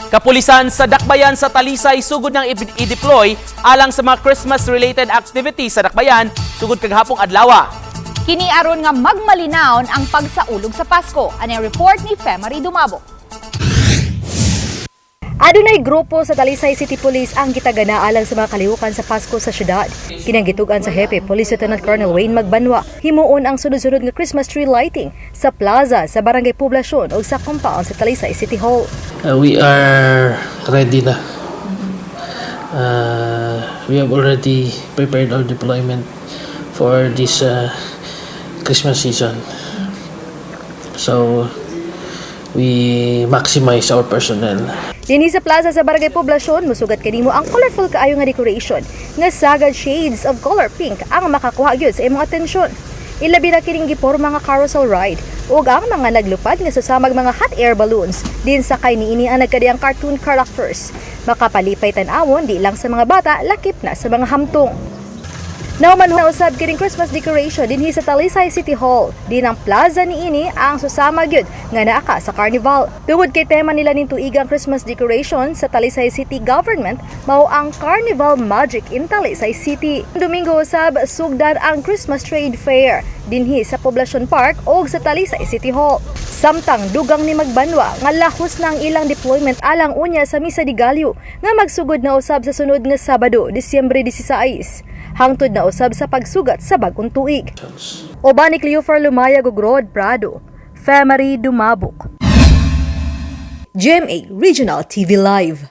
Kapulisan sa Dakbayan sa Talisay sugod ng i-deploy alang sa mga Christmas-related activities sa Dakbayan sugod kaghapong adlaw. Kini aron nga magmalinaon ang pagsaulog sa Pasko. Ano ang report ni Femari Dumabo? Adunay grupo sa Talisay City Police ang gitagana alang sa mga kalihukan sa Pasko sa syudad. Kinanggitugan sa Hepe, Police Lieutenant Colonel Wayne Magbanwa, himuon ang sunod-sunod nga Christmas tree lighting sa plaza sa Barangay Poblasyon o sa compound sa Talisay City Hall. We are ready na. We have already prepared our deployment for this Christmas season. So, we maximize our personnel. Dinhi sa plaza sa Barangay Poblasyon, musugat kanimo ang colorful kaayo nga decoration nga sagad shades of color pink ang makakuha gyud sa imong atensyon. Ilabi na kining giporma nga carousel ride ug ang mga naglupad nga susamag mga hot air balloons din sakay niini ang nagkadiyang cartoon characters. Makapalipay tan-awon di lang sa mga bata, lakip na sa mga hamtong. Nauman usab kining Christmas decoration dinhi sa Talisay City Hall. Din ang plaza niini ang susama gyud nga naaka sa Carnival. Tungod kay tema nila ning tuigang Christmas decoration sa Talisay City Government mao ang Carnival Magic in Talisay City. Domingo usab sugdan ang Christmas Trade Fair dinhi sa Poblacion Park o sa Talisay City Hall. Samtang dugang ni Magbanwa nga lahos na ang ilang deployment alang unya sa Misa de Gallo nga magsugod na usab sa sunod nga Sabado, Disyembre 16. Hangtod na usab sa pagsugat sa bagong tuig. Oban ni Cleofor Lumaya Gogrod Prado, Femari Dumabok. GMA Regional TV Live.